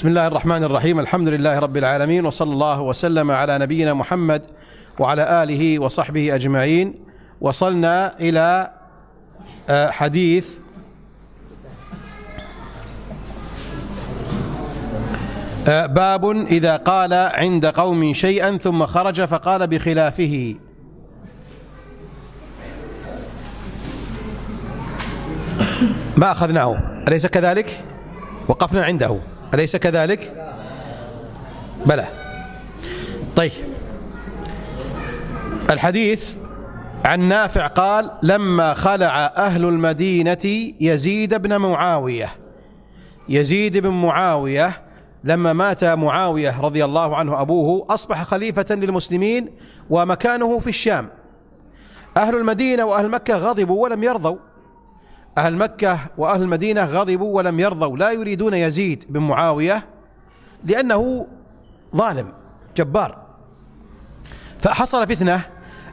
بسم الله الرحمن الرحيم. الحمد لله رب العالمين، وصلى الله وسلم على نبينا محمد وعلى آله وصحبه أجمعين. وصلنا إلى حديث باب إذا قال عند قوم شيئا ثم خرج فقال بخلافه. ما أخذناه أليس كذلك؟ وقفنا عنده أليس كذلك؟ بلى. طيب، الحديث عن نافع قال: لما خلع أهل المدينة يزيد بن معاوية. يزيد بن معاوية لما مات معاوية رضي الله عنه أبوه أصبح خليفة للمسلمين ومكانه في الشام. أهل المدينة وأهل مكة غضبوا ولم يرضوا. أهل مكة وأهل المدينة غضبوا ولم يرضوا، لا يريدون يزيد بن معاوية لأنه ظالم جبار. فحصل فتنة.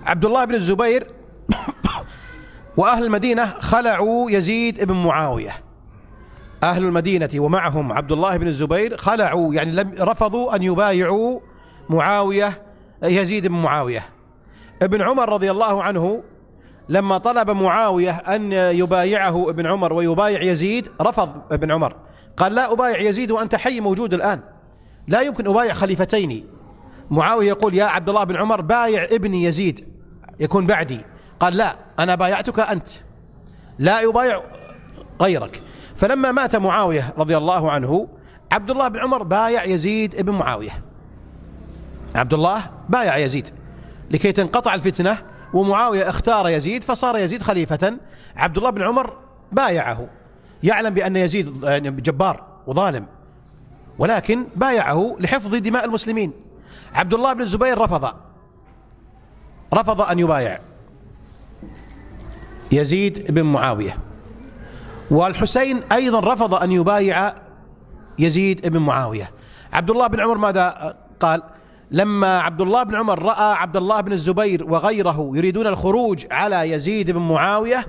عبد الله بن الزبير وأهل المدينة خلعوا يزيد بن معاوية. أهل المدينة ومعهم عبد الله بن الزبير خلعوا، يعني رفضوا أن يبايعوا معاوية يزيد بن معاوية. ابن عمر رضي الله عنه لما طلب معاوية أن يبايعه ابن عمر ويبايع يزيد رفض ابن عمر، قال: لا أبايع يزيد وأنت حي موجود الآن، لا يمكن أبايع خليفتين. معاوية يقول: يا عبد الله بن عمر بايع ابني يزيد يكون بعدي. قال: لا، أنا بايعتك أنت، لا يبايع غيرك. فلما مات معاوية رضي الله عنه عبد الله بن عمر بايع يزيد بن معاوية. عبد الله بايع يزيد لكي تنقطع الفتنة، ومعاوية اختار يزيد فصار يزيد خليفة. عبد الله بن عمر بايعه، يعلم بأن يزيد جبار وظالم، ولكن بايعه لحفظ دماء المسلمين. عبد الله بن الزبير رفض أن يبايع يزيد بن معاوية، والحسين أيضا رفض أن يبايع يزيد بن معاوية. عبد الله بن عمر ماذا قال؟ لما عبد الله بن عمر رأى عبد الله بن الزبير وغيره يريدون الخروج على يزيد بن معاوية،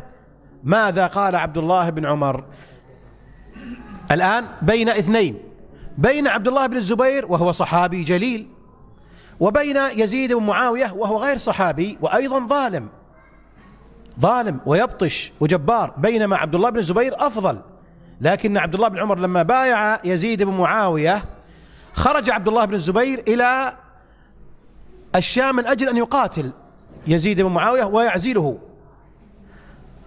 ماذا قال عبد الله بن عمر؟ الآن بين اثنين، بين عبد الله بن الزبير وهو صحابي جليل، وبين يزيد بن معاوية وهو غير صحابي وأيضا ظالم ويبطش وجبار، بينما عبد الله بن الزبير أفضل. لكن عبد الله بن عمر لما بايع يزيد بن معاوية خرج عبد الله بن الزبير إلى الشام من أجل أن يقاتل يزيد بن معاوية ويعزله.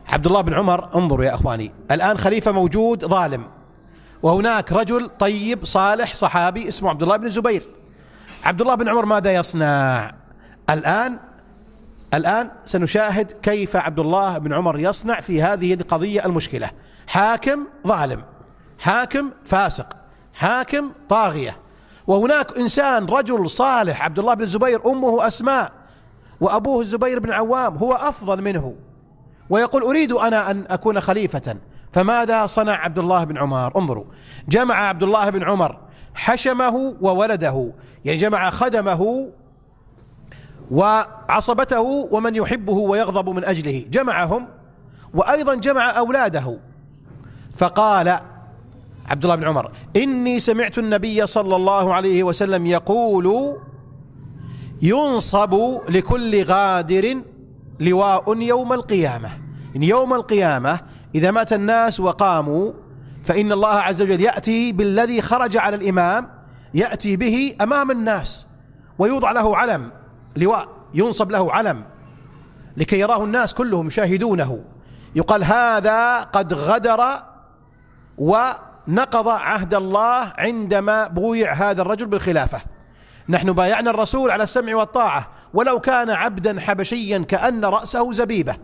عبد الله بن عمر، انظروا يا أخواني، الآن خليفة موجود ظالم، وهناك رجل طيب صالح صحابي اسمه عبد الله بن الزبير. عبد الله بن عمر ماذا يصنع؟ الآن سنشاهد كيف عبد الله بن عمر يصنع في هذه القضية المشكلة. حاكم ظالم، حاكم فاسق، حاكم طاغية، وهناك إنسان رجل صالح عبد الله بن الزبير، أمه أسماء وأبوه الزبير بن عوام، هو أفضل منه، ويقول: أريد أنا أن أكون خليفة. فماذا صنع عبد الله بن عمر؟ انظروا، جمع عبد الله بن عمر حشمه وولده، يعني جمع خدمه وعصبته ومن يحبه ويغضب من أجله، جمعهم، وأيضا جمع أولاده. فقال عبد الله بن عمر: إني سمعت النبي صلى الله عليه وسلم يقول: ينصب لكل غادر لواء يوم القيامة. يعني يوم القيامة إذا مات الناس وقاموا، فإن الله عز وجل يأتي بالذي خرج على الإمام، يأتي به أمام الناس ويوضع له علم، لواء ينصب له علم لكي يراه الناس كلهم يشاهدونه، يقال: هذا قد غدر ونقض عهد الله عندما بويع هذا الرجل بالخلافة. نحن بايعنا الرسول على السمع والطاعة ولو كان عبدا حبشيا كأن رأسه زبيبة،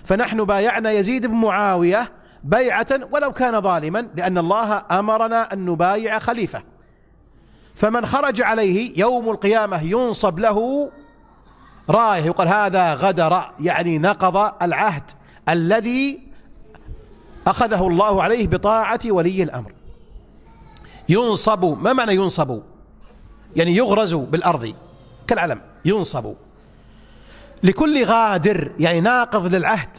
فنحن بايعنا يزيد بن معاوية بيعة ولو كان ظالما، لأن الله أمرنا أن نبايع خليفة. فمن خرج عليه يوم القيامة ينصب له راية، يقال: هذا غدر، يعني نقض العهد الذي أخذه الله عليه بطاعة ولي الأمر. ينصب، ما معنى ينصب؟ يعني يغرز بالأرض كالعلم، ينصب لكل غادر، يعني ناقض للعهد.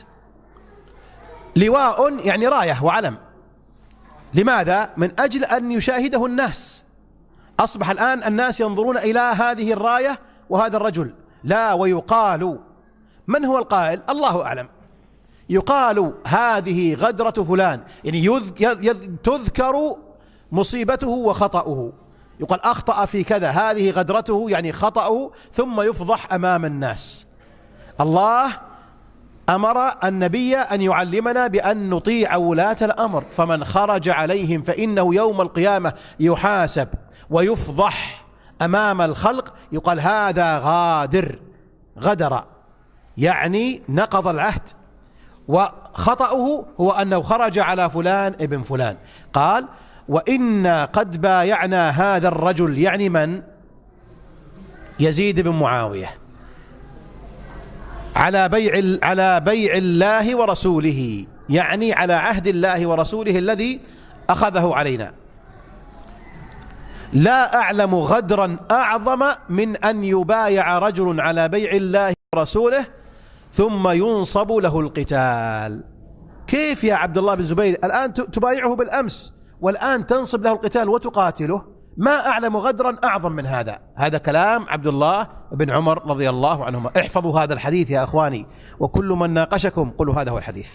لواء يعني راية وعلم، لماذا؟ من أجل أن يشاهده الناس أصبح الآن الناس ينظرون إلى هذه الراية وهذا الرجل، لا، ويقال. من هو القائل؟ الله أعلم. يقال هذه غدرة فلان، يعني تذكر مصيبته وخطأه، يقال أخطأ في كذا، هذه غدرته يعني خطأه، ثم يفضح أمام الناس. الله أمر النبي أن يعلمنا بأن نطيع ولاة الأمر، فمن خرج عليهم فإنه يوم القيامة يحاسب ويفضح أمام الخلق، يقال هذا غادر، غدر يعني نقض العهد، وخطأه هو أنه خرج على فلان ابن فلان. قال وإنا قد بايعنا هذا الرجل، يعني من؟ يزيد بن معاوية، على بيع الله ورسوله، يعني على عهد الله ورسوله الذي أخذه علينا. لا أعلم غدرا أعظم من أن يبايع رجل على بيع الله ورسوله ثم ينصب له القتال. كيف يا عبد الله بن زبير الآن تبايعه بالأمس والآن تنصب له القتال وتقاتله؟ ما أعلم غدرا أعظم من هذا. هذا كلام عبد الله بن عمر رضي الله عنهما. احفظوا هذا الحديث يا أخواني، وكل من ناقشكم قلوا هذا هو الحديث.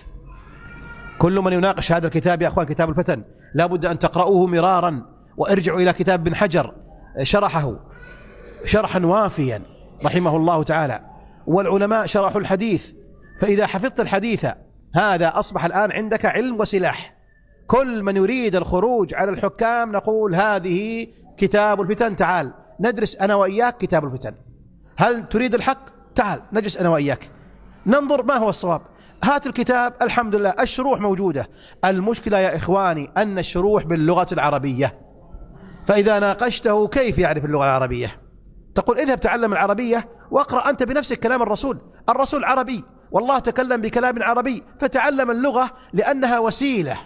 كل من يناقش هذا الكتاب يا أخوان، كتاب الفتن، لا بد أن تقرؤوه مرارا، وارجعوا إلى كتاب ابن حجر شرحه شرحا وافيا رحمه الله تعالى، والعلماء شرحوا الحديث. فإذا حفظت الحديث هذا أصبح الآن عندك علم وسلاح. كل من يريد الخروج على الحكام نقول هذه كتاب الفتن، تعال ندرس أنا وإياك كتاب الفتن. هل تريد الحق؟ تعال نجلس أنا وإياك ننظر ما هو الصواب. هات الكتاب، الحمد لله الشروح موجودة. المشكلة يا إخواني أن الشروح باللغة العربية، فإذا ناقشته كيف يعرف اللغة العربية؟ تقول اذهب تعلم العربية واقرأ أنت بنفسك كلام الرسول. الرسول عربي والله تكلم بكلام عربي، فتعلم اللغة لأنها وسيلة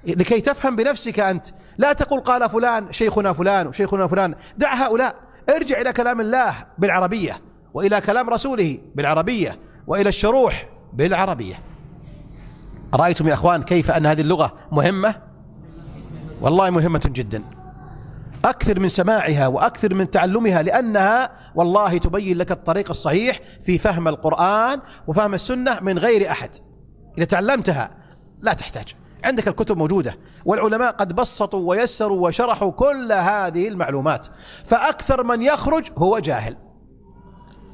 لكي تفهم بنفسك أنت. لا تقول قال فلان شيخنا فلان وشيخنا فلان، دع هؤلاء، ارجع إلى كلام الله بالعربية، وإلى كلام رسوله بالعربية، وإلى الشروح بالعربية. رأيتم يا أخوان كيف أن هذه اللغة مهمة؟ والله مهمة جدا، أكثر من سماعها وأكثر من تعلمها، لأنها والله تبين لك الطريق الصحيح في فهم القرآن وفهم السنة من غير أحد. إذا تعلمتها لا تحتاج، عندك الكتب موجودة، والعلماء قد بسطوا ويسروا وشرحوا كل هذه المعلومات. فأكثر من يخرج هو جاهل،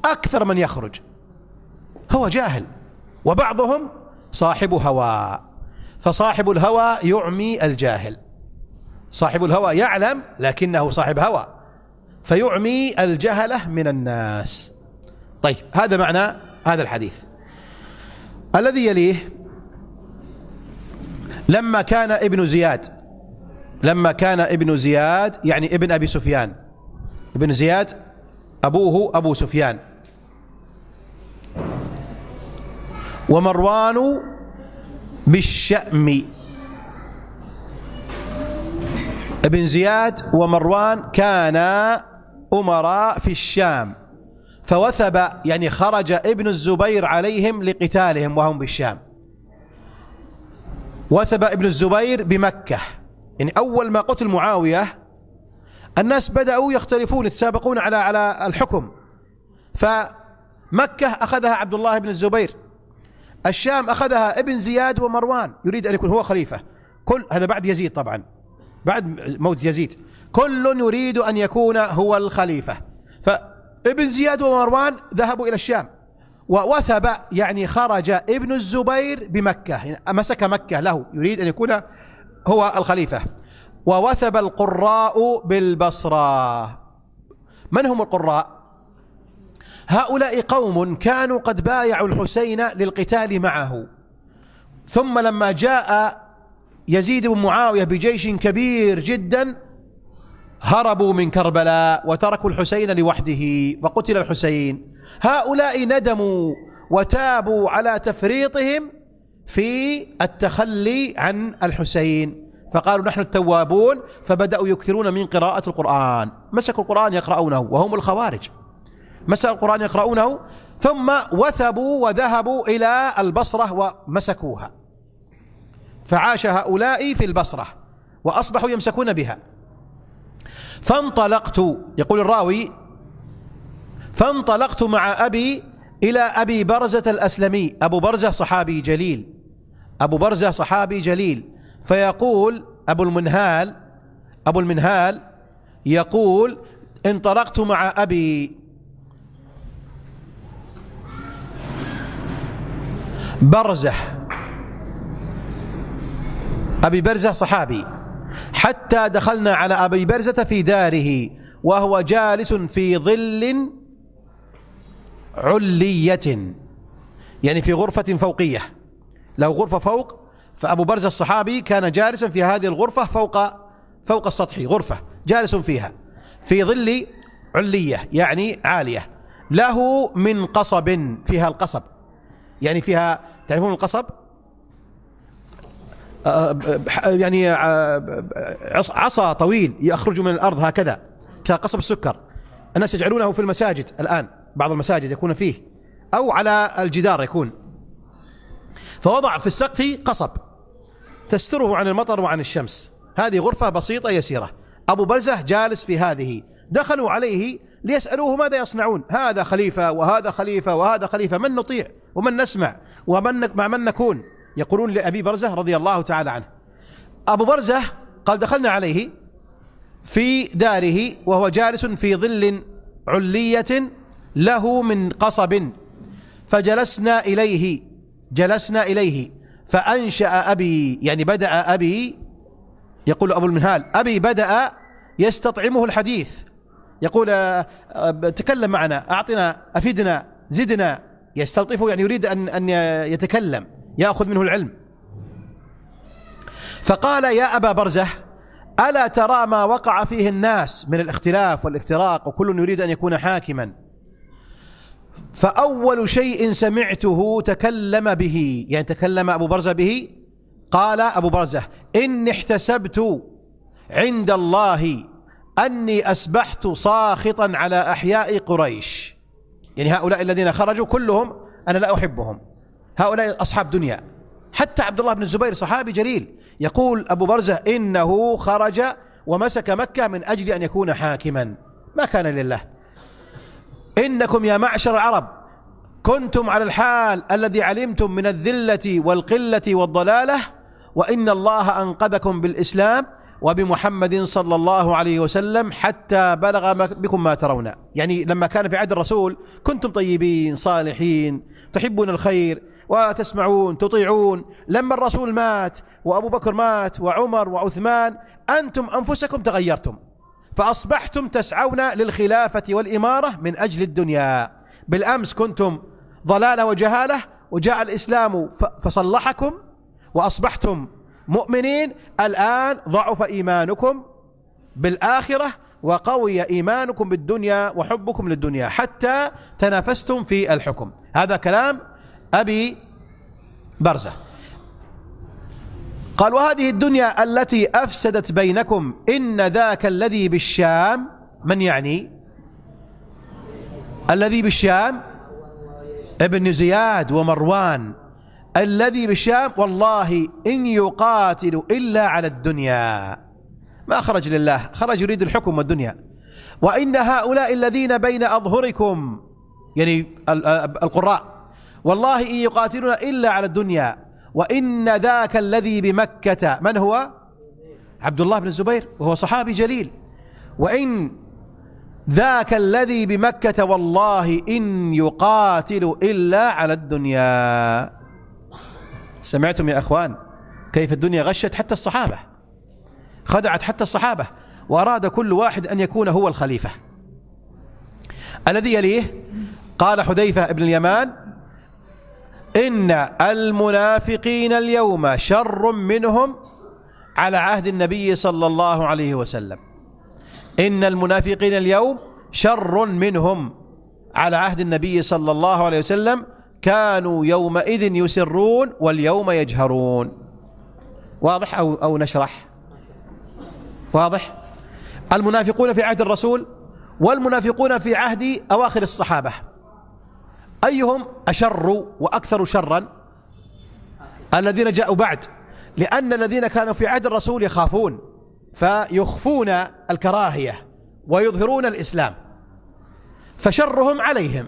أكثر من يخرج هو جاهل، وبعضهم صاحب هوى، فصاحب الهوى يعمي الجاهل. صاحب الهوى يعلم لكنه صاحب هوى، فيعمي الجهلة من الناس. طيب هذا معنى هذا الحديث. الذي يليه لما كان ابن زياد يعني ابن أبي سفيان، ابن زياد أبوه أبو سفيان، ومروان بالشأم. ابن زياد ومروان كانا أمراء في الشام، فوثب يعني خرج ابن الزبير عليهم لقتالهم وهم بالشام. وثب ابن الزبير بمكة، يعني أول ما قتل معاوية الناس بدأوا يختلفون يتسابقون على الحكم، فمكة أخذها عبد الله بن الزبير، الشام أخذها ابن زياد ومروان يريد أن يكون هو خليفة. كل هذا بعد يزيد طبعا، بعد موت يزيد، كل يريد أن يكون هو الخليفة. فابن زياد ومروان ذهبوا إلى الشام، ووثب يعني خرج ابن الزبير بمكة، يعني مسك مكة له، يريد أن يكون هو الخليفة. ووثب القراء بالبصرة. من هم القراء؟ هؤلاء قوم كانوا قد بايعوا الحسين للقتال معه، ثم لما جاء يزيد بن معاوية بجيش كبير جدا هربوا من كربلاء وتركوا الحسين لوحده وقتل الحسين. هؤلاء ندموا وتابوا على تفريطهم في التخلي عن الحسين، فقالوا نحن التوابون، فبدأوا يكثرون من قراءة القرآن. مسكوا القرآن يقرؤونه، وهم الخوارج، مسكوا القرآن يقرؤونه، ثم وثبوا وذهبوا إلى البصرة ومسكوها، فعاش هؤلاء في البصرة وأصبحوا يمسكون بها. فانطلقت، يقول الراوي فانطلقت مع أبي إلى أبي برزة الأسلمي. أبو برزة صحابي جليل، أبو برزة صحابي جليل. فيقول أبو المنهال يقول انطلقت مع أبي برزة، أبي برزة صحابي، حتى دخلنا على أبي برزة في داره وهو جالس في ظل علية، يعني في غرفة فوقية، لو غرفة فوق، فأبو برزة الصحابي كان جالسا في هذه الغرفة فوق السطح، غرفة جالس فيها في ظل علية يعني عالية، له من قصب، فيها القصب يعني فيها، تعرفون القصب؟ يعني عصا طويل يخرج من الأرض هكذا كقصب السكر، الناس يجعلونه في المساجد الآن، بعض المساجد يكون فيه أو على الجدار يكون، فوضع في السقف قصب تستره عن المطر وعن الشمس. هذه غرفة بسيطة يسيرة، أبو برزة جالس في هذه. دخلوا عليه ليسألوه ماذا يصنعون، هذا خليفة وهذا خليفة وهذا خليفة، من نطيع ومن نسمع مع من نكون؟ يقولون لأبي برزة رضي الله تعالى عنه. أبو برزة قال دخلنا عليه في داره وهو جالس في ظل علية له من قصب، فجلسنا إليه فأنشأ أبي، يعني بدأ أبي، يقول أبو المنهال أبي بدأ يستطعمه الحديث، يقول تكلم معنا، أعطنا، أفيدنا، زدنا، يستلطفه يعني يريد أن يتكلم، يأخذ منه العلم. فقال يا أبا برزة ألا ترى ما وقع فيه الناس من الاختلاف والافتراق وكل يريد أن يكون حاكما؟ فأول شيء سمعته تكلم به، يعني تكلم أبو برزة به، قال أبو برزة إني احتسبت عند الله أني أسبحت ساخطا على أحياء قريش، يعني هؤلاء الذين خرجوا كلهم أنا لا أحبهم، هؤلاء أصحاب دنيا. حتى عبد الله بن الزبير صحابي جليل يقول أبو برزة إنه خرج ومسك مكة من أجل أن يكون حاكما، ما كان لله. إنكم يا معشر العرب كنتم على الحال الذي علمتم من الذلة والقلة والضلالة، وإن الله أنقذكم بالإسلام وبمحمد صلى الله عليه وسلم حتى بلغ بكم ما ترون. يعني لما كان في عهد الرسول كنتم طيبين صالحين تحبون الخير وتسمعون تطيعون، لما الرسول مات وأبو بكر مات وعمر وعثمان أنتم أنفسكم تغيرتم، فأصبحتم تسعون للخلافة والإمارة من أجل الدنيا. بالأمس كنتم ضلالة وجهالة وجاء الإسلام فصلحكم وأصبحتم مؤمنين، الآن ضعف إيمانكم بالآخرة وقوي إيمانكم بالدنيا وحبكم للدنيا حتى تنافستم في الحكم. هذا كلام أبي برزة. قال وهذه الدنيا التي أفسدت بينكم إن ذاك الذي بالشام، من يعني؟ الذي بالشام ابن زياد ومروان، الذي بالشام والله إن يقاتل إلا على الدنيا، ما خرج لله، خرج يريد الحكم والدنيا. وإن هؤلاء الذين بين أظهركم، يعني القراء، والله إن يقاتلون إلا على الدنيا. وإن ذاك الذي بمكة، من هو؟ عبد الله بن الزبير وهو صحابي جليل. وإن ذاك الذي بمكة والله إن يقاتل إلا على الدنيا. سمعتم يا أخوان كيف الدنيا غشت حتى الصحابة، خدعت حتى الصحابة، وأراد كل واحد أن يكون هو الخليفة. الذي يليه قال حذيفة بن اليمان إن المنافقين اليوم شر منهم على عهد النبي صلى الله عليه وسلم. إن المنافقين اليوم شر منهم على عهد النبي صلى الله عليه وسلم، كانوا يومئذ يسرون واليوم يجهرون. واضح أو نشرح؟ واضح. المنافقون في عهد الرسول والمنافقون في عهد أواخر الصحابة، أيهم أشر وأكثر شرا؟ الذين جاءوا بعد، لأن الذين كانوا في عهد الرسول يخافون فيخفون الكراهية ويظهرون الإسلام، فشرهم عليهم،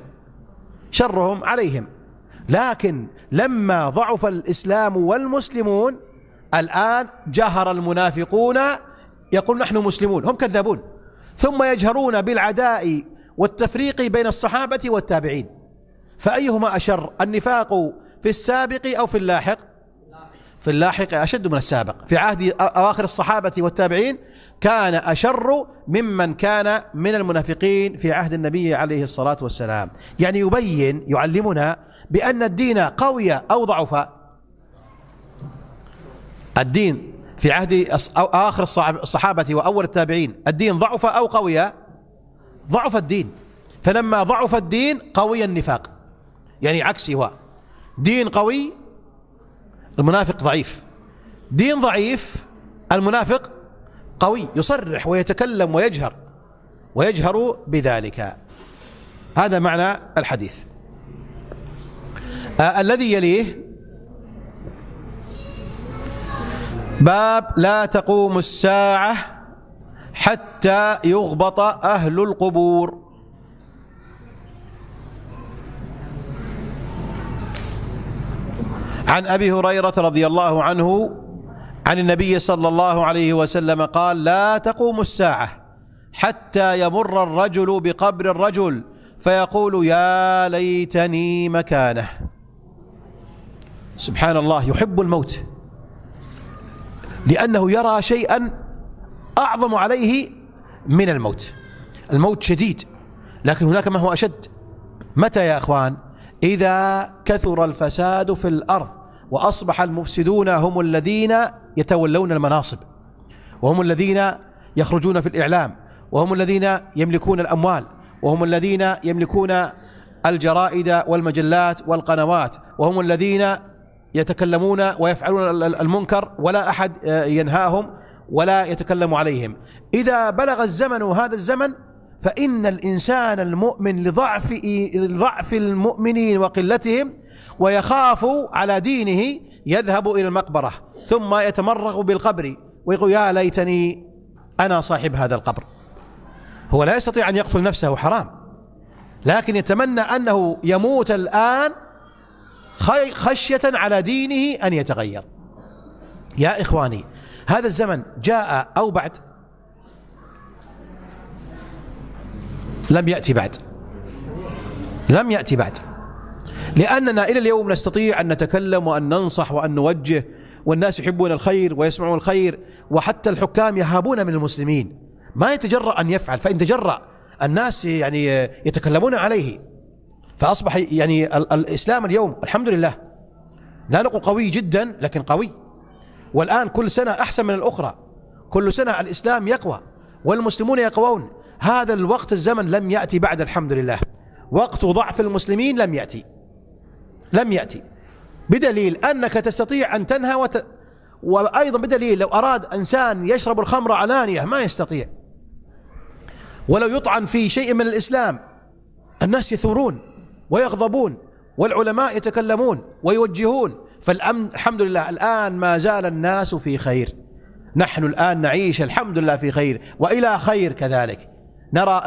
شرهم عليهم. لكن لما ضعف الإسلام والمسلمون الآن جهر المنافقون يقول نحن مسلمون، هم كذابون، ثم يجهرون بالعداء والتفريق بين الصحابة والتابعين. فأيهما أشر، النفاق في السابق أو في اللاحق؟ في اللاحق أشد من السابق. في عهد أواخر الصحابة والتابعين كان أشر ممن كان من المنافقين في عهد النبي عليه الصلاة والسلام. يعني يبين، يعلمنا بأن الدين قوي أو ضعف. الدين في عهد آخر الصحابة وأول التابعين الدين ضعف أو قوي؟ ضعف الدين. فلما ضعف الدين قوي النفاق، يعني عكسي، هو دين قوي المنافق ضعيف، دين ضعيف المنافق قوي، يصرح ويتكلم ويجهر بذلك. هذا معنى الحديث. الذي يليه باب لا تقوم الساعة حتى يغبط أهل القبور. عن أبي هريرة رضي الله عنه عن النبي صلى الله عليه وسلم قال: لا تقوم الساعة حتى يمر الرجل بقبر الرجل فيقول: يا ليتني مكانه. سبحان الله، يحب الموت لأنه يرى شيئا أعظم عليه من الموت. الموت شديد، لكن هناك ما هو أشد. متى يا أخوان؟ إذا كثر الفساد في الأرض وأصبح المفسدون هم الذين يتولون المناصب، وهم الذين يخرجون في الإعلام، وهم الذين يملكون الأموال، وهم الذين يملكون الجرائد والمجلات والقنوات، وهم الذين يتكلمون ويفعلون المنكر ولا أحد ينهاهم ولا يتكلم عليهم. إذا بلغ الزمن هذا الزمن فإن الإنسان المؤمن لضعف المؤمنين وقلتهم ويخاف على دينه يذهب إلى المقبرة ثم يتمرغ بالقبر ويقول: يا ليتني أنا صاحب هذا القبر. هو لا يستطيع أن يقتل نفسه، حرام، لكن يتمنى أنه يموت الآن خشية على دينه أن يتغير. يا إخواني، هذا الزمن جاء أو بعد؟ لم يأتي بعد، لم يأتي بعد، لأننا إلى اليوم نستطيع أن نتكلم وأن ننصح وأن نوجه، والناس يحبون الخير ويسمعون الخير، وحتى الحكام يهابون من المسلمين، ما يتجرأ أن يفعل، فإن تجرأ الناس يعني يتكلمون عليه. فأصبح يعني الإسلام اليوم الحمد لله، لا نقول قوي جدا لكن قوي، والآن كل سنة أحسن من الأخرى، كل سنة الإسلام يقوى والمسلمون يقوون. هذا الوقت الزمن لم يأتي بعد، الحمد لله. وقت ضعف المسلمين لم يأتي، لم يأتي، بدليل أنك تستطيع أن تنهى وأيضا بدليل لو أراد إنسان يشرب الخمر علانية ما يستطيع، ولو يطعن في شيء من الإسلام الناس يثورون ويغضبون، والعلماء يتكلمون ويوجهون. فالأمن الحمد لله الآن ما زال الناس في خير، نحن الآن نعيش الحمد لله في خير وإلى خير كذلك. نرى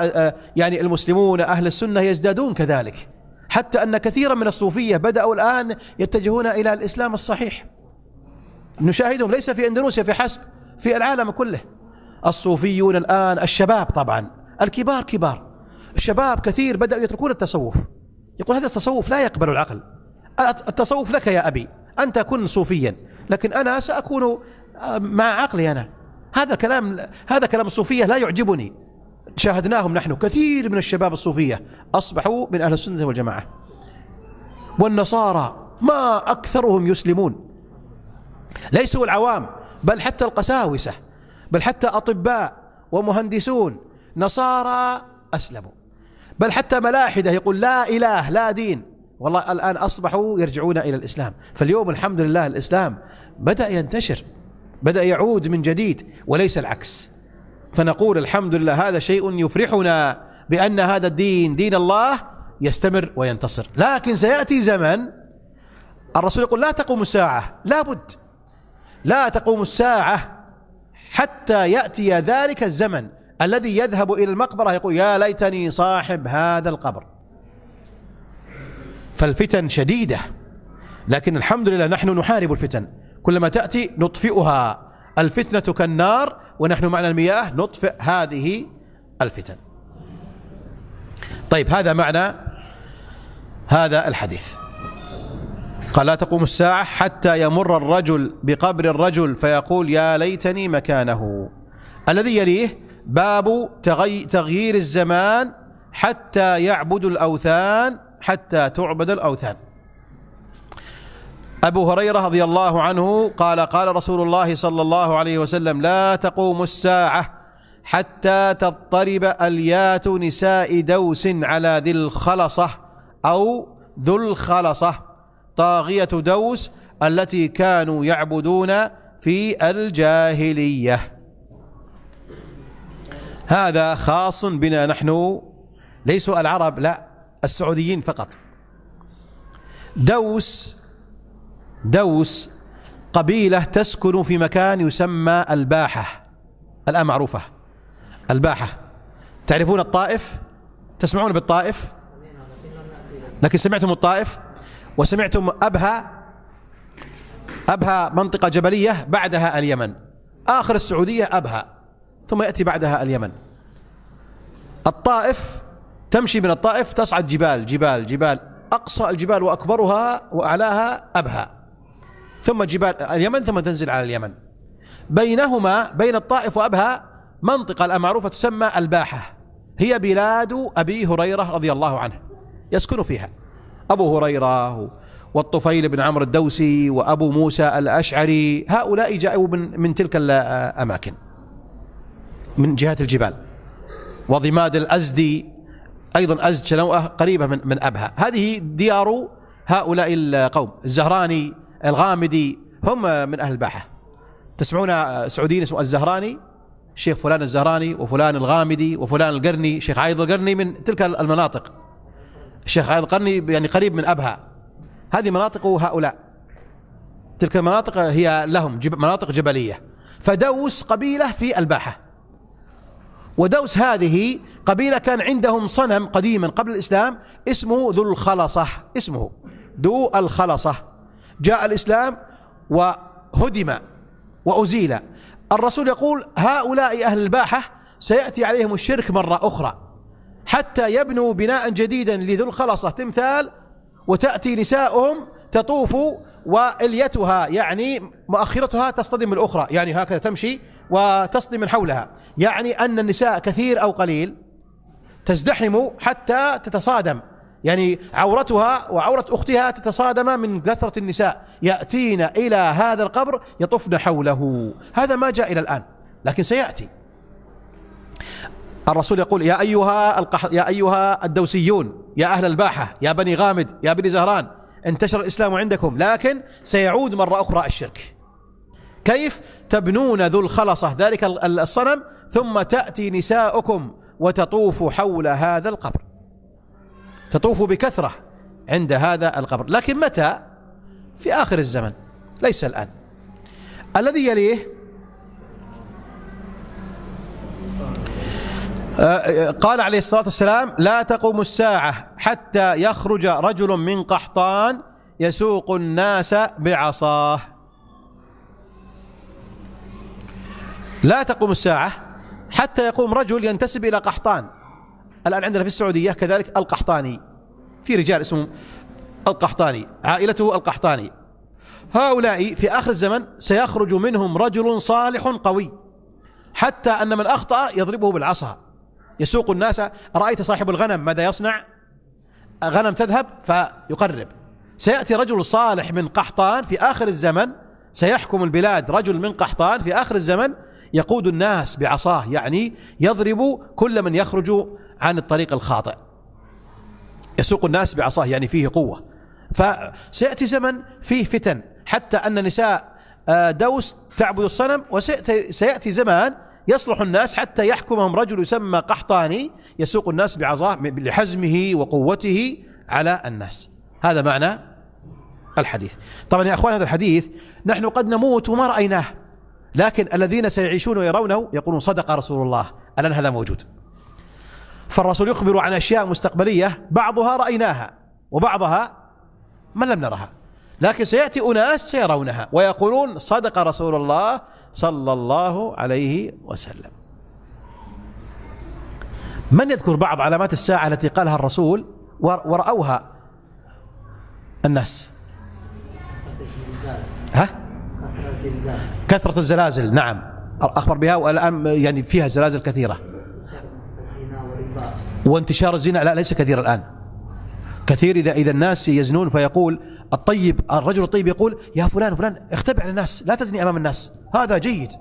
يعني المسلمون أهل السنة يزدادون كذلك، حتى أن كثيرا من الصوفية بدأوا الآن يتجهون إلى الإسلام الصحيح. نشاهدهم ليس في أندونيسيا في حسب، في العالم كله. الصوفيون الآن، الشباب طبعا، الكبار كبار، الشباب كثير بدأوا يتركون التصوف، يقول هذا التصوف لا يقبل العقل. التصوف لك يا أبي، أنت كن صوفيا، لكن أنا سأكون مع عقلي أنا. هذا كلام الصوفية لا يعجبني. شاهدناهم نحن، كثير من الشباب الصوفية أصبحوا من أهل السنة والجماعة. والنصارى ما أكثرهم يسلمون، ليسوا العوام، بل حتى القساوسة، بل حتى أطباء ومهندسون نصارى أسلموا، بل حتى ملاحدة يقول لا إله لا دين، والله الآن أصبحوا يرجعون إلى الإسلام. فاليوم الحمد لله الإسلام بدأ ينتشر، بدأ يعود من جديد وليس العكس. فنقول الحمد لله هذا شيء يفرحنا بأن هذا الدين دين الله يستمر وينتصر. لكن سيأتي زمن الرسول يقول لا تقوم الساعة، لابد لا تقوم الساعة حتى يأتي ذلك الزمن الذي يذهب إلى المقبرة يقول يا ليتني صاحب هذا القبر. فالفتن شديدة، لكن الحمد لله نحن نحارب الفتن، كلما تأتي نطفئها. الفتنة كالنار ونحن معنا المياه نطفئ هذه الفتن. طيب، هذا معنى هذا الحديث. قال لا تقوم الساعة حتى يمر الرجل بقبر الرجل فيقول يا ليتني مكانه. الذي يليه باب تغيير الزمان حتى يعبد الأوثان، حتى تعبد الأوثان. أبو هريرة رضي الله عنه قال قال رسول الله صلى الله عليه وسلم لا تقوم الساعة حتى تضطرب أليات نساء دوس على ذي الخلصة أو ذو الخلصة طاغية دوس التي كانوا يعبدون في الجاهلية. هذا خاص بنا نحن، ليسوا العرب، لا، السعوديين فقط. دوس قبيلة تسكن في مكان يسمى الباحة، الآن معروفة الباحة. تعرفون الطائف؟ تسمعون بالطائف؟ لكن سمعتم الطائف وسمعتم أبها منطقة جبلية، بعدها اليمن، آخر السعودية أبها، ثم يأتي بعدها اليمن. الطائف تمشي من الطائف تصعد جبال جبال جبال، أقصى الجبال وأكبرها وأعلاها أبها، ثم جبال اليمن، ثم تنزل على اليمن. بينهما بين الطائف وأبها منطقة المعروفة تسمى الباحة، هي بلاد أبي هريرة رضي الله عنه، يسكن فيها أبو هريرة والطفيل بن عمرو الدوسي وأبو موسى الأشعري. هؤلاء جاءوا من تلك الأماكن من جهة الجبال. وضماد الأزدي أيضا، أزد شنوءة قريبة من أبها. هذه ديار هؤلاء القوم. الزهراني، الغامدي، هم من أهل الباحة. تسمعون سعوديين اسمه الزهراني، الشيخ فلان الزهراني وفلان الغامدي وفلان القرني، الشيخ عايض القرني من تلك المناطق. الشيخ عايض القرني يعني قريب من أبها. هذه مناطق هؤلاء، تلك المناطق هي لهم مناطق جبلية. فدوس قبيلة في الباحة، ودوس هذه قبيلة كان عندهم صنم قديما قبل الإسلام اسمه ذو الخلصة، اسمه ذو الخلصة. جاء الإسلام وهدم وأزيل. الرسول يقول هؤلاء أهل الباحة سيأتي عليهم الشرك مرة أخرى حتى يبنوا بناء جديدا لذو الخلصة تمثال، وتأتي نساؤهم تطوف وإليتها يعني مؤخرتها تصطدم بالأخرى، يعني هكذا تمشي وتصطدم من حولها، يعني أن النساء كثير أو قليل تزدحم حتى تتصادم، يعني عورتها وعورة أختها تتصادم من كثرة النساء، يأتين إلى هذا القبر يطفن حوله. هذا ما جاء إلى الآن، لكن سيأتي. الرسول يقول يا أيها الدوسيون، يا أهل الباحة، يا بني غامد، يا بني زهران، انتشر الإسلام عندكم، لكن سيعود مرة أخرى الشرك. كيف؟ تبنون ذو الخلصة ذلك الصنم، ثم تأتي نساؤكم وتطوف حول هذا القبر، تطوف بكثرة عند هذا القبر. لكن متى؟ في آخر الزمن، ليس الآن. الذي يليه قال عليه الصلاة والسلام لا تقوم الساعة حتى يخرج رجل من قحطان يسوق الناس بعصاه. لا تقوم الساعة حتى يقوم رجل ينتسب إلى قحطان. الآن عندنا في السعودية كذلك القحطاني، في رجال اسمهم القحطاني، عائلته القحطاني. هؤلاء في آخر الزمن سيخرج منهم رجل صالح قوي، حتى أن من أخطأ يضربه بالعصا، يسوق الناس. رأيت صاحب الغنم ماذا يصنع؟ غنم تذهب فيقرب. سيأتي رجل صالح من قحطان في آخر الزمن، سيحكم البلاد رجل من قحطان في آخر الزمن يقود الناس بعصاه، يعني يضرب كل من يخرج عن الطريق الخاطئ، يسوق الناس بعصاه، يعني فيه قوة. فسيأتي زمن فيه فتن، حتى أن نساء دوس تعبد الصنم، وسيأتي زمان يصلح الناس حتى يحكمهم رجل يسمى قحطاني يسوق الناس بعصاه لحزمه وقوته على الناس. هذا معنى الحديث. طبعا يا أخوان هذا الحديث نحن قد نموت وما رأيناه، لكن الذين سيعيشون ويرونه يقولون صدق رسول الله، الآن هذا موجود. فالرسول يخبر عن أشياء مستقبلية بعضها رأيناها وبعضها من لم نرها، لكن سيأتي أناس سيرونها ويقولون صدق رسول الله صلى الله عليه وسلم. من يذكر بعض علامات الساعة التي قالها الرسول ورأوها الناس؟ ها؟ كثرة الزلازل، نعم أخبر بها، والآن يعني فيها زلازل كثيرة. وانتشار الزنا لا ليس كثير الآن، كثير إذا الناس يزنون فيقول الرجل الطيب يقول يا فلان فلان اختبئ على الناس لا تزني أمام الناس، هذا جيد.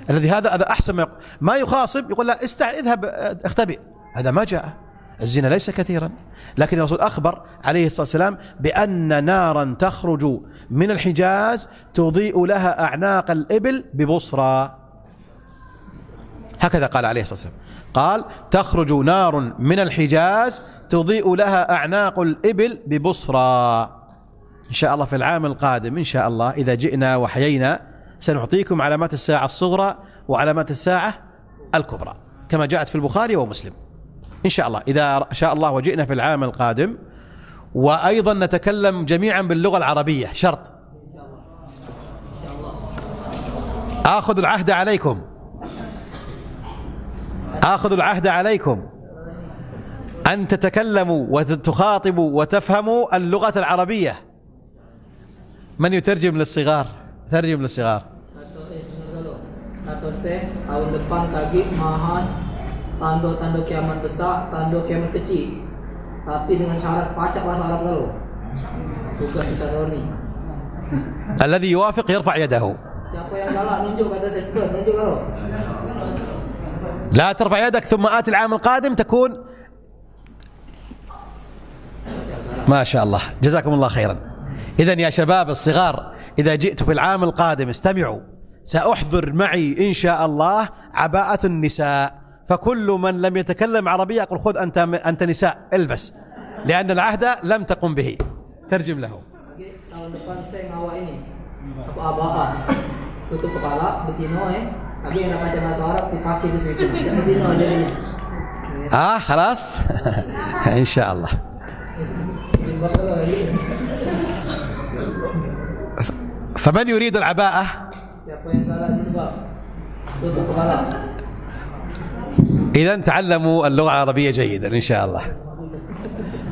الذي هذا أحسن ما يخاصب يقول لا اذهب اختبئ، هذا ما جاء. الزنا ليس كثيرا، لكن الرسول أخبر عليه الصلاة والسلام بأن نارا تخرج من الحجاز تضيء لها أعناق الإبل ببصرى، هكذا قال عليه الصلاة والسلام، قال تخرج نار من الحجاز تضيء لها أعناق الإبل ببصرى. إن شاء الله في العام القادم إن شاء الله إذا جئنا وحيينا سنعطيكم علامات الساعة الصغرى وعلامات الساعة الكبرى كما جاءت في البخاري ومسلم إن شاء الله إذا شاء الله وجئنا في العام القادم. وأيضا نتكلم جميعا باللغة العربية، شرط آخذ العهد عليكم أن تتكلموا وتخاطبوا وتفهموا اللغة العربية. من يترجم للصغار؟ ترجم للصغار. tahun depan kami bahas tanda-tanda kiamat besar, tanda kiamat kecil, tapi dengan syarat pacak bahasa Arab dulu. Bukan kita tahun ni. الذي يوافق يرفع يده. Siapa yang galak nunjuk kata saya suka nunjuk kalau. لا ترفع يدك ثم آتي العام القادم تكون ما شاء الله. جزاكم الله خيرا. إذن يا شباب الصغار إذا جئت في العام القادم استمعوا، سأحضر معي إن شاء الله عباءة النساء، فكل من لم يتكلم عربية أقول خذ أنت نساء البس، لأن العهد لم تقم به. ترجم له. Tahun depan saya ngawak ini apa tutup kepala betino lagi yang baca bahasa Arab dipakai di sini betino jadinya. خلاص إن شاء الله. فمن يريد العباءة؟ إذا تعلموا اللغة العربية جيدا إن شاء الله.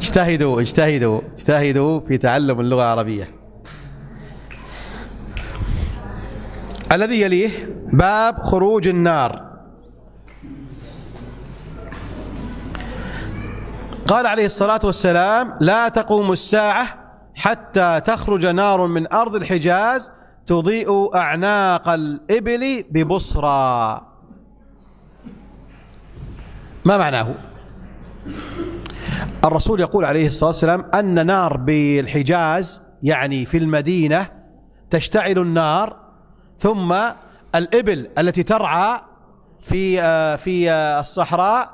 اجتهدوا في تعلم اللغة العربية. الذي يليه باب خروج النار. قال عليه الصلاة والسلام لا تقوم الساعة حتى تخرج نار من أرض الحجاز تضيء أعناق الإبل ببصرى. ما معناه؟ الرسول يقول عليه الصلاة والسلام أن نار بالحجاز يعني في المدينة تشتعل النار، ثم الإبل التي ترعى في الصحراء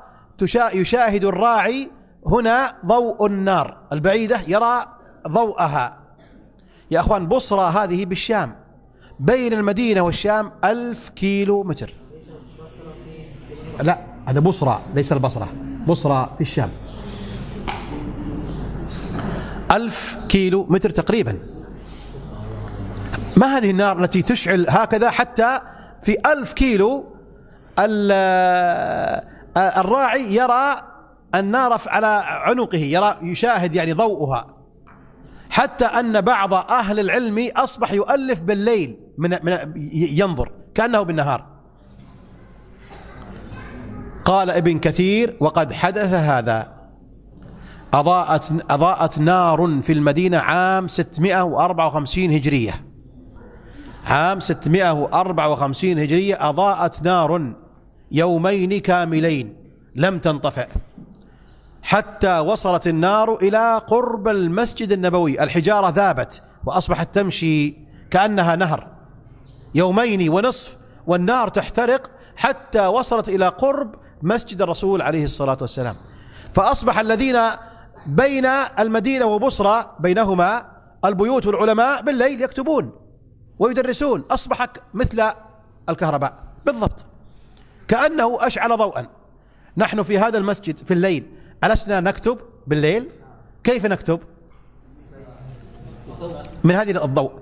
يشاهد الراعي هنا ضوء النار البعيدة، يرى ضوءها. يا أخوان بصرى هذه بالشام، بين المدينة والشام 1000 كيلو متر. لا هذا بصرى ليس البصرة، بصرى في الشام 1000 كيلو متر تقريبا. ما هذه النار التي تشعل هكذا حتى في 1000 كيلو الراعي يرى النار على عنقه، يشاهد يعني ضوءها، حتى أن بعض أهل العلم أصبح يؤلف بالليل ينظر كأنه بالنهار. قال ابن كثير وقد حدث هذا، أضاءت نار في المدينة عام 654 هجرية، عام 654 هجرية أضاءت نار يومين كاملين لم تنطفئ، حتى وصلت النار إلى قرب المسجد النبوي، الحجارة ذابت وأصبحت تمشي كأنها نهر، يومين ونصف والنار تحترق حتى وصلت إلى قرب مسجد الرسول عليه الصلاة والسلام. فأصبح الذين بين المدينة وبصرى بينهما البيوت والعلماء بالليل يكتبون ويدرسون، أصبح مثل الكهرباء بالضبط. كأنه أشعل ضوءا. نحن في هذا المسجد في الليل ألسنا نكتب بالليل؟ كيف نكتب؟ من هذه الضوء.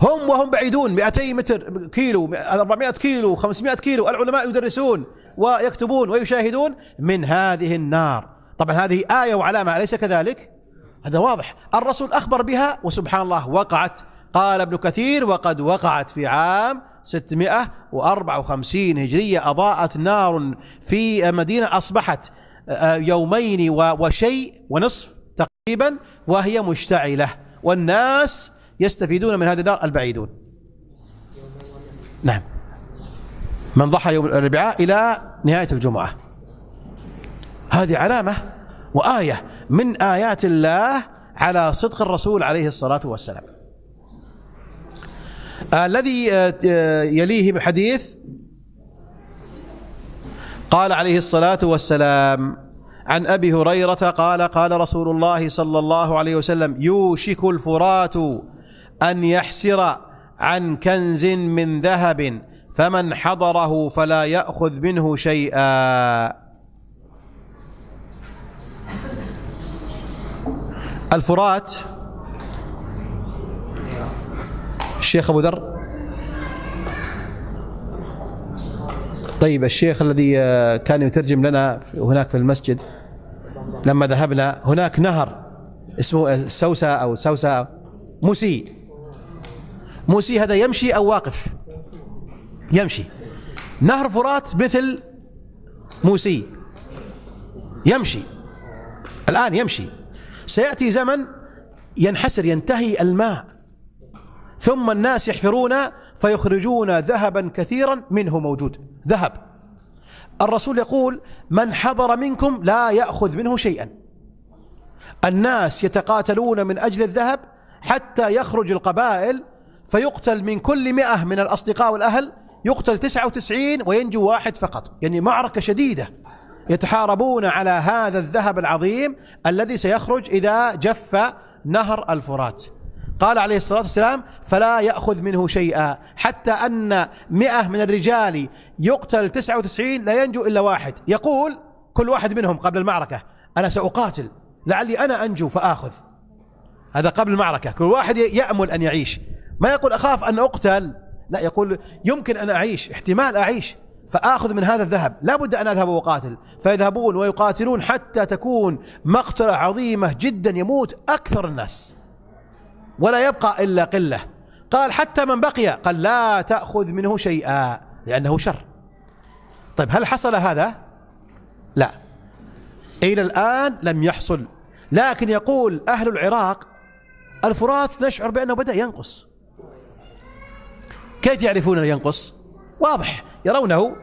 هم وهم بعيدون 200 متر كيلو 400 كيلو 500 كيلو العلماء يدرسون ويكتبون ويشاهدون من هذه النار. طبعا هذه آية وعلامة، أليس كذلك؟ هذا واضح. الرسول أخبر بها وسبحان الله وقعت. قال ابن كثير: وقد وقعت في عام 654 هجرية. أضاءت نار في مدينة أصبحت يومين وشيء ونصف تقريبا وهي مشتعلة، والناس يستفيدون من هذه النار البعيدون. نعم، من ضحى يوم الأربعاء إلى نهاية الجمعة. هذه علامة وآية من آيات الله على صدق الرسول عليه الصلاة والسلام. الذي يليه بالحديث قال عليه الصلاة والسلام عن أبي هريرة قال: قال رسول الله صلى الله عليه وسلم: يوشك الفرات أن يحسر عن كنز من ذهب فمن حضره فلا يأخذ منه شيئا. الفرات، الشيخ أبو ذر. طيب، الشيخ الذي كان يترجم لنا هناك في المسجد لما ذهبنا، هناك نهر اسمه سوسة أو سوسة موسي. موسي هذا يمشي أو واقف؟ يمشي. نهر فرات مثل موسي، يمشي الآن، يمشي. سيأتي زمن ينحسر، ينتهي الماء، ثم الناس يحفرون فيخرجون ذهبا كثيرا منه موجود ذهب. الرسول يقول: من حضر منكم لا يأخذ منه شيئا. الناس يتقاتلون من أجل الذهب حتى يخرج القبائل فيقتل من كل 100 من الأصدقاء والأهل يقتل 99 وينجو واحد فقط. يعني معركة شديدة يتحاربون على هذا الذهب العظيم الذي سيخرج إذا جف نهر الفرات. قال عليه الصلاة والسلام: فلا يأخذ منه شيئا، حتى أن 100 من الرجال يقتل 99 لا ينجو إلا واحد. يقول كل واحد منهم قبل المعركة: أنا سأقاتل لعلي أنا أنجو فآخذ. هذا قبل المعركة. كل واحد يأمل أن يعيش، ما يقول أخاف أن أقتل، لا، يقول يمكن أن أعيش، احتمال أعيش فآخذ من هذا الذهب، لا بد أن أذهب وأقاتل. فيذهبون ويقاتلون حتى تكون مقتلة عظيمة جدا، يموت أكثر الناس ولا يبقى إلا قلة. قال: حتى من بقي قال: لا تأخذ منه شيئا لأنه شر. طيب، هل حصل هذا؟ لا، إلى الآن لم يحصل. لكن يقول أهل العراق: الفرات نشعر بأنه بدأ ينقص. كيف يعرفون أنه ينقص؟ واضح، يرونه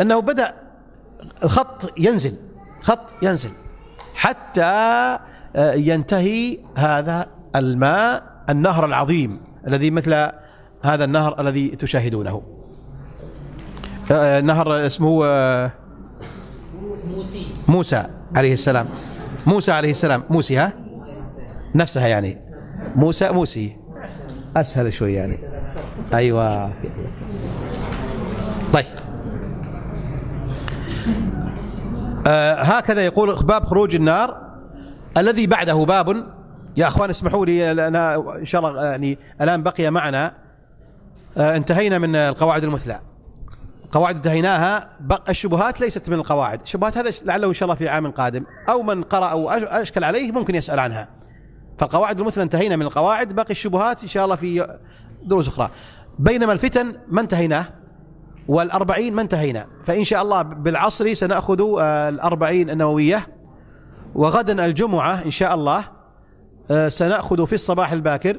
أنه بدأ الخط ينزل، خط ينزل حتى ينتهي هذا الماء، النهر العظيم الذي مثل هذا النهر الذي تشاهدونه. نهر اسمه موسى عليه السلام. موسى عليه السلام. موسى، ها نفسها يعني، موسى موسي أسهل شوي يعني. أيوة. طيب، هكذا يقول باب خروج النار. الذي بعده باب، يا أخوان اسمحوا لي، أنا إن شاء الله يعني الآن بقي معنا، انتهينا من القواعد المثلى. قواعد انتهيناها، الشبهات ليست من القواعد. الشبهات هذا لعله إن شاء الله في عام قادم، أو من قرأ أو أشكل عليه ممكن يسأل عنها. فالقواعد المثلى انتهينا من القواعد، باقي الشبهات إن شاء الله في دروس أخرى. بينما الفتن ما انتهيناه، وال40 ما انتهينا. فإن شاء الله بالعصر سنأخذ ال40 النووية، وغدا الجمعة إن شاء الله سنأخذ في الصباح الباكر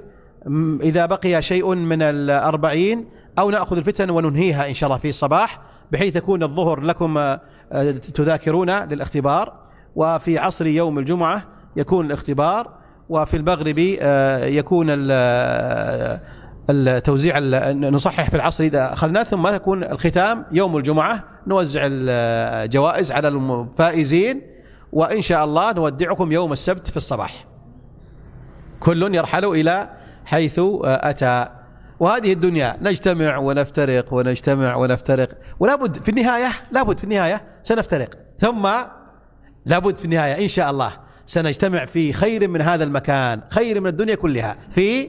إذا بقي شيء من ال40، أو نأخذ الفتن وننهيها إن شاء الله في الصباح، بحيث يكون الظهر لكم تذاكرون للاختبار، وفي عصر يوم الجمعة يكون الاختبار، وفي المغرب يكون التوزيع، نصحح في العصر إذا أخذنا، ثم يكون الختام يوم الجمعة، نوزع الجوائز على الفائزين، وإن شاء الله نودعكم يوم السبت في الصباح. كل يرحل إلى حيث أتى. وهذه الدنيا نجتمع ونفترق ونجتمع ونفترق، ولابد في النهاية، لابد في النهاية سنفترق، ثم لابد في النهاية إن شاء الله سنجتمع في خير من هذا المكان، خير من الدنيا كلها، في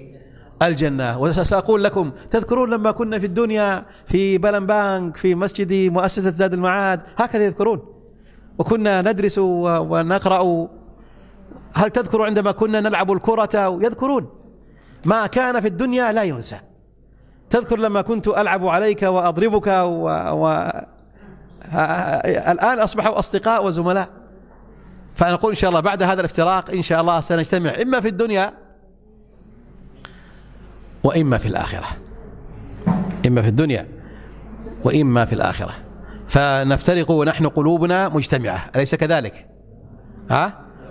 الجنة. وسأقول لكم تذكرون لما كنا في الدنيا في بلنبانك في مسجد مؤسسة زاد المعاد، هكذا يذكرون، وكنا ندرس ونقرأ. هل تذكروا عندما كنا نلعب الكرة؟ يذكرون ما كان في الدنيا لا ينسى. تذكر لما كنت ألعب عليك وأضربك الآن أصبحوا أصدقاء وزملاء. فنقول إن شاء الله بعد هذا الافتراق إن شاء الله سنجتمع إما في الدنيا وإما في الآخرة، إما في الدنيا وإما في الآخرة، فنفترق ونحن قلوبنا مجتمعة، أليس كذلك؟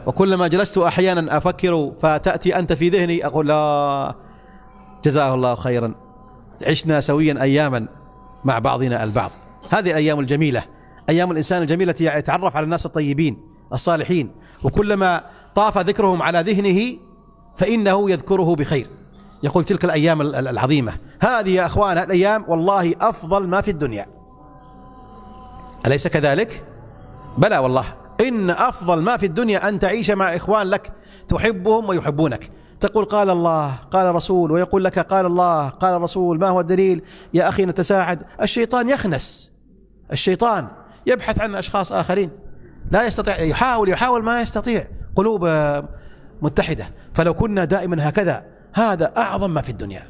وكلما جلست أحيانا أفكر فتأتي أنت في ذهني أقول لا جزاه الله خيرا، عشنا سويا أياما مع بعضنا البعض. هذه الأيام الجميلة، أيام الإنسان الجميلة التي يتعرف على الناس الطيبين الصالحين، وكلما طاف ذكرهم على ذهنه فإنه يذكره بخير، يقول تلك الأيام العظيمة. هذه يا أخوان الأيام والله أفضل ما في الدنيا، أليس كذلك؟ بلى والله، إن أفضل ما في الدنيا أن تعيش مع إخوان لك تحبهم ويحبونك، تقول قال الله قال رسول، ويقول لك قال الله قال رسول، ما هو الدليل؟ يا أخي نتساعد. الشيطان يخنس، الشيطان يبحث عن أشخاص آخرين، لا يستطيع، يحاول ما يستطيع، قلوب متحدة. فلو كنا دائما هكذا، هذا أعظم ما في الدنيا،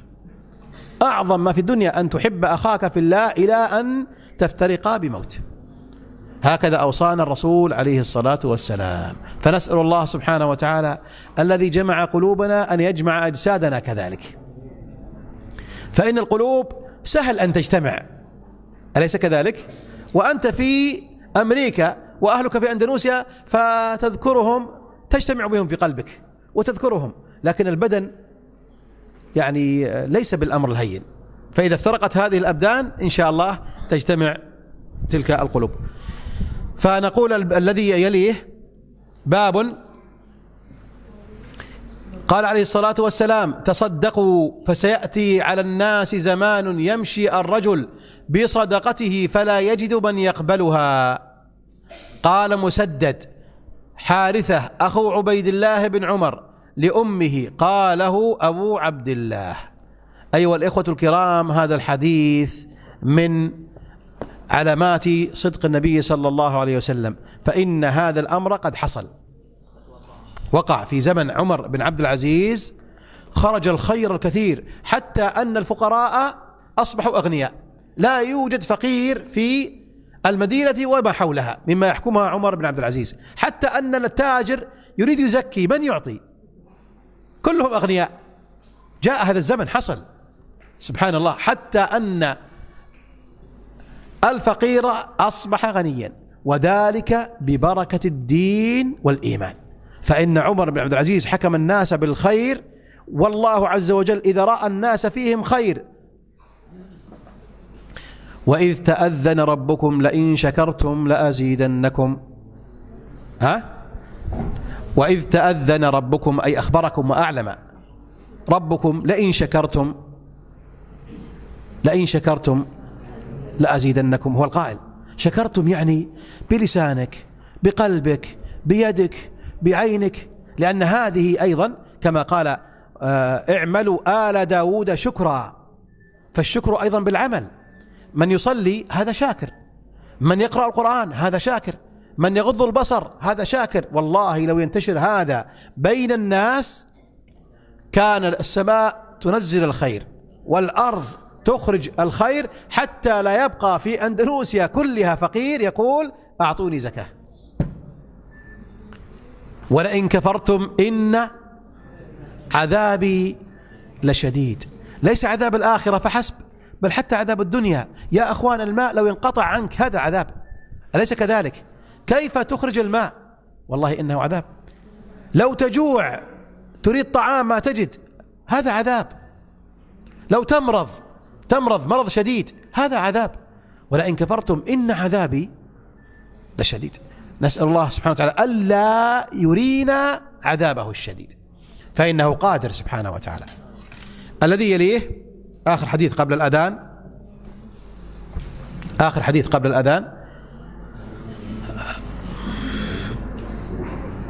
أعظم ما في الدنيا أن تحب أخاك في الله إلى أن تفترقا بموت. هكذا أوصانا الرسول عليه الصلاة والسلام. فنسأل الله سبحانه وتعالى الذي جمع قلوبنا أن يجمع أجسادنا كذلك، فإن القلوب سهل أن تجتمع، أليس كذلك؟ وأنت في أمريكا وأهلك في أندونيسيا فتذكرهم، تجتمع بهم في قلبك وتذكرهم، لكن البدن يعني ليس بالأمر الهين. فإذا افترقت هذه الأبدان إن شاء الله تجتمع تلك القلوب. فنقول الذي يليه باب قال عليه الصلاة والسلام تصدقوا فسيأتي على الناس زمان يمشي الرجل بصدقته فلا يجد من يقبلها. قال مسدد حارثة أخو عبيد الله بن عمر لأمه قاله أبو عبد الله. أيها الإخوة الكرام، هذا الحديث من علامات صدق النبي صلى الله عليه وسلم، فإن هذا الأمر قد حصل، وقع في زمن عمر بن عبد العزيز، خرج الخير الكثير حتى أن الفقراء أصبحوا أغنياء، لا يوجد فقير في المدينة وما حولها مما يحكمها عمر بن عبد العزيز، حتى أن التاجر يريد يزكي من يعطي، كلهم أغنياء. جاء هذا الزمن حصل سبحان الله، حتى أن الفقير أصبح غنيا، وذلك ببركة الدين والإيمان. فإن عمر بن عبد العزيز حكم الناس بالخير، والله عز وجل إذا رأى الناس فيهم خير وإذ تأذن ربكم لئن شكرتم لأزيدنكم، وإذ تأذن ربكم أي أخبركم وأعلم ربكم لئن شكرتم لأزيدنكم، هو القائل. شكرتم يعني بلسانك بقلبك بيدك بعينك، لأن هذه أيضا كما قال اعملوا آل داود شكرا، فالشكر أيضا بالعمل. من يصلي هذا شاكر، من يقرأ القرآن هذا شاكر، من يغض البصر هذا شاكر. والله لو ينتشر هذا بين الناس كان السماء تنزل الخير والأرض تخرج الخير، حتى لا يبقى في أندونيسيا كلها فقير يقول أعطوني زكاة. ولئن كفرتم إن عذابي لشديد. ليس عذاب الآخرة فحسب، بل حتى عذاب الدنيا. يا أخوان، الماء لو انقطع عنك هذا عذاب، أليس كذلك؟ كيف تخرج الماء؟ والله إنه عذاب. لو تجوع تريد طعام ما تجد هذا عذاب. لو تمرض مرض شديد هذا عذاب. ولئن كفرتم إن عذابي لشديد. نسأل الله سبحانه وتعالى ألا يرينا عذابه الشديد، فإنه قادر سبحانه وتعالى. الذي يليه آخر حديث قبل الأذان، آخر حديث قبل الأذان،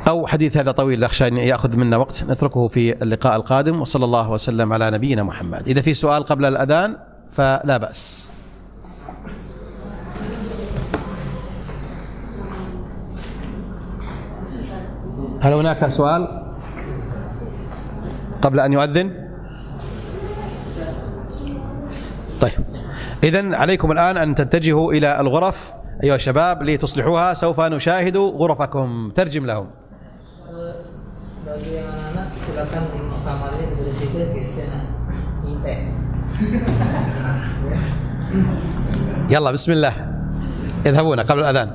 أو حديث هذا طويل أخشى أن يأخذ منا وقت، نتركه في اللقاء القادم. وصلى الله وسلم على نبينا محمد. إذا في سؤال قبل الأذان فلا بأس. هل هناك سؤال قبل أن يؤذن؟ طيب، إذن عليكم الآن أن تتجهوا إلى الغرف أيها الشباب لتصلحوها. سوف نشاهد غرفكم. ترجم لهم. Bagi yang anak-anak silakan kamarnya dibersihkan biasanya minta. يلا بسم الله يذهبون قبل الأذان.